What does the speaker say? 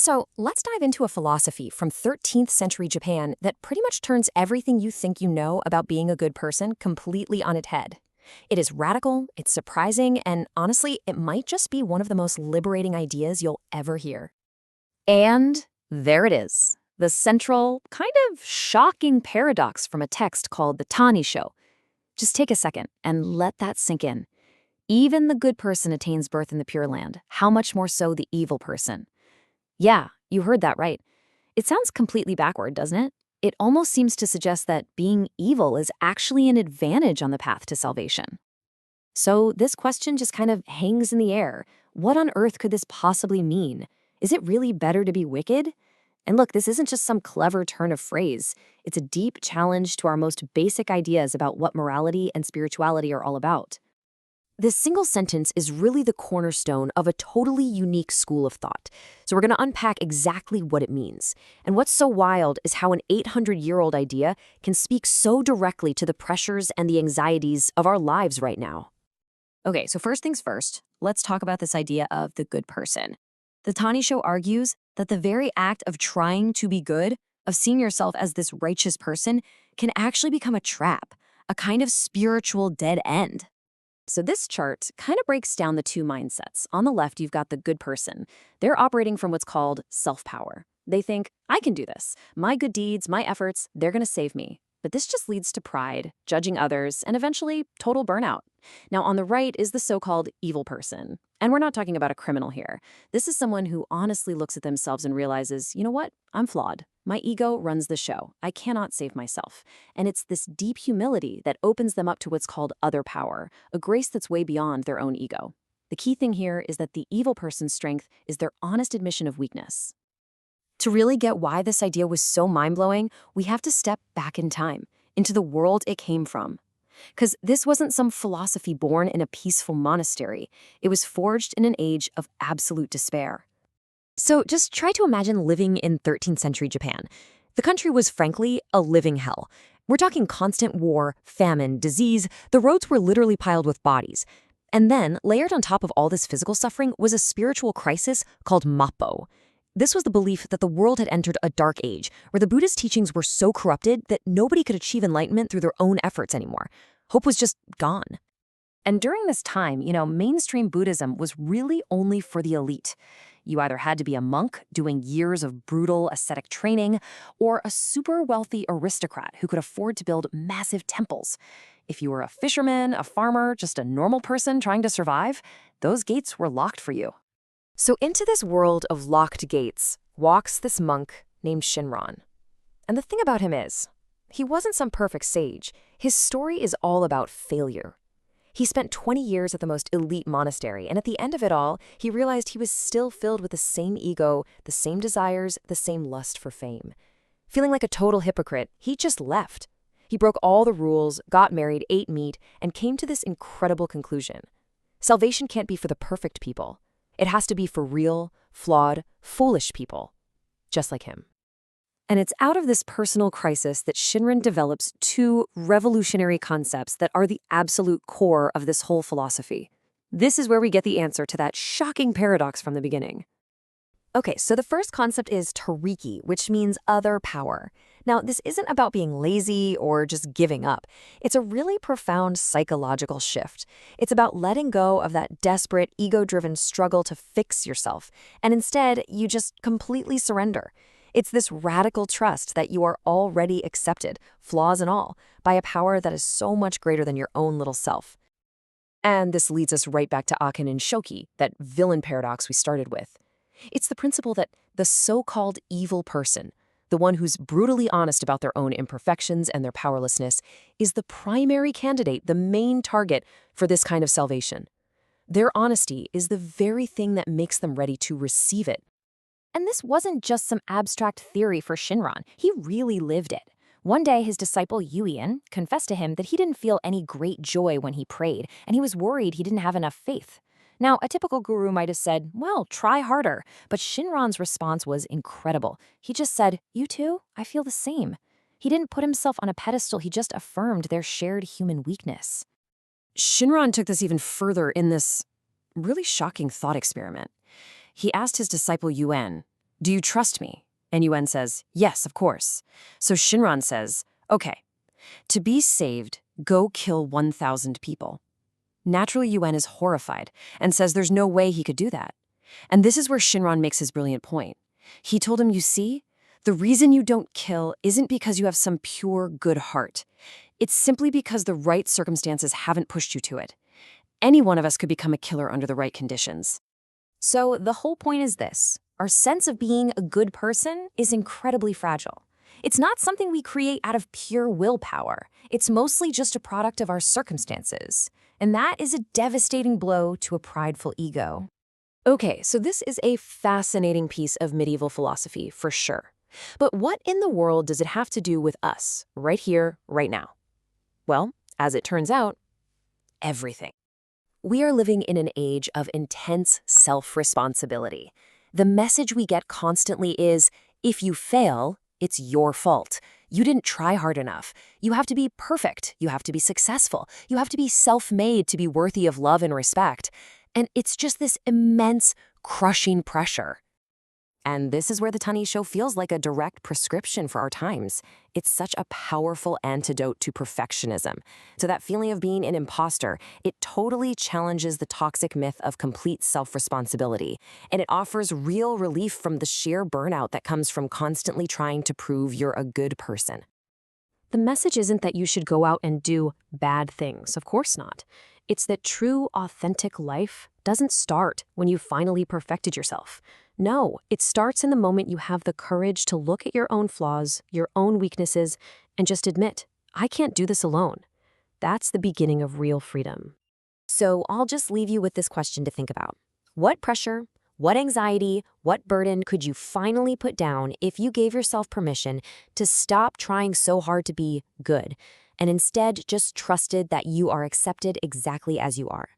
So let's dive into a philosophy from 13th century Japan that pretty much turns everything you think you know about being a good person completely on its head. It is radical, it's surprising, and honestly, it might just be one of the most liberating ideas you'll ever hear. And there it is, the central, kind of shocking paradox from a text called the Tannisho. Just take a second and let that sink in. Even the good person attains birth in the Pure Land. How much more so the evil person? Yeah, you heard that right. It sounds completely backward, doesn't it? It almost seems to suggest that being evil is actually an advantage on the path to salvation. So this question just kind of hangs in the air. What on earth could this possibly mean? Is it really better to be wicked? And look, this isn't just some clever turn of phrase. It's a deep challenge to our most basic ideas about what morality and spirituality are all about. This single sentence is really the cornerstone of a totally unique school of thought. So we're going to unpack exactly what it means. And what's so wild is how an 800-year-old idea can speak so directly to the pressures and the anxieties of our lives right now. Okay, so first things first, let's talk about this idea of the good person. The Tannisho argues that the very act of trying to be good, of seeing yourself as this righteous person, can actually become a trap, a kind of spiritual dead end. So this chart kind of breaks down the two mindsets. On the left, you've got the good person. They're operating from what's called self-power. They think, I can do this. My good deeds, my efforts, they're going to save me. But this just leads to pride, judging others, and eventually total burnout. Now, on the right is the so-called evil person. And we're not talking about a criminal here. This is someone who honestly looks at themselves and realizes, you know what? I'm flawed. My ego runs the show. I cannot save myself. And it's this deep humility that opens them up to what's called other power, a grace that's way beyond their own ego. The key thing here is that the evil person's strength is their honest admission of weakness. To really get why this idea was so mind-blowing, we have to step back in time, into the world it came from. Because this wasn't some philosophy born in a peaceful monastery. It was forged in an age of absolute despair. So just try to imagine living in 13th century Japan. The country was frankly a living hell. We're talking constant war, famine, disease. The roads were literally piled with bodies. And then, layered on top of all this physical suffering was a spiritual crisis called Mappo. This was the belief that the world had entered a dark age, where the Buddha's teachings were so corrupted that nobody could achieve enlightenment through their own efforts anymore. Hope was just gone. And during this time, mainstream Buddhism was really only for the elite. You either had to be a monk doing years of brutal ascetic training, or a super wealthy aristocrat who could afford to build massive temples. If you were a fisherman, a farmer, just a normal person trying to survive, those gates were locked for you. So into this world of locked gates walks this monk named Shinran. And the thing about him is, he wasn't some perfect sage. His story is all about failure. He spent 20 years at the most elite monastery, and at the end of it all, he realized he was still filled with the same ego, the same desires, the same lust for fame. Feeling like a total hypocrite, he just left. He broke all the rules, got married, ate meat, and came to this incredible conclusion. Salvation can't be for the perfect people. It has to be for real, flawed, foolish people, just like him. And it's out of this personal crisis that Shinran develops two revolutionary concepts that are the absolute core of this whole philosophy. This is where we get the answer to that shocking paradox from the beginning. Okay, so the first concept is tariki, which means other power. Now, this isn't about being lazy or just giving up. It's a really profound psychological shift. It's about letting go of that desperate, ego-driven struggle to fix yourself, and instead, you just completely surrender. It's this radical trust that you are already accepted, flaws and all, by a power that is so much greater than your own little self. And this leads us right back to Akin and Shoki, that villain paradox we started with. It's the principle that the so-called evil person, the one who's brutally honest about their own imperfections and their powerlessness, is the primary candidate, the main target for this kind of salvation. Their honesty is the very thing that makes them ready to receive it. And this wasn't just some abstract theory for Shinran. He really lived it. One day, his disciple Yuian confessed to him that he didn't feel any great joy when he prayed, and he was worried he didn't have enough faith. Now, a typical guru might have said, well, try harder. But Shinran's response was incredible. He just said, you too? I feel the same. He didn't put himself on a pedestal. He just affirmed their shared human weakness. Shinran took this even further in this really shocking thought experiment. He asked his disciple Yuan, Do you trust me? And Yuan says, yes, of course. So Shinran says, okay, to be saved, go kill 1,000 people. Naturally, Yuan is horrified and says there's no way he could do that. And this is where Shinran makes his brilliant point. He told him, you see, the reason you don't kill isn't because you have some pure good heart. It's simply because the right circumstances haven't pushed you to it. Any one of us could become a killer under the right conditions. So the whole point is this. Our sense of being a good person is incredibly fragile. It's not something we create out of pure willpower. It's mostly just a product of our circumstances. And that is a devastating blow to a prideful ego. Okay, so this is a fascinating piece of medieval philosophy, for sure. But what in the world does it have to do with us, right here, right now? Well, as it turns out, everything. We are living in an age of intense self-responsibility. The message we get constantly is, if you fail, it's your fault. You didn't try hard enough. You have to be perfect. You have to be successful. You have to be self-made to be worthy of love and respect. And it's just this immense, crushing pressure. And this is where the Tannisho feels like a direct prescription for our times. It's such a powerful antidote to perfectionism. To that feeling of being an imposter, it totally challenges the toxic myth of complete self-responsibility. And it offers real relief from the sheer burnout that comes from constantly trying to prove you're a good person. The message isn't that you should go out and do bad things, of course not. It's that true, authentic life doesn't start when you finally perfected yourself. No, it starts in the moment you have the courage to look at your own flaws, your own weaknesses, and just admit, I can't do this alone. That's the beginning of real freedom. So I'll just leave you with this question to think about. What pressure, what anxiety, what burden could you finally put down if you gave yourself permission to stop trying so hard to be good and instead just trusted that you are accepted exactly as you are?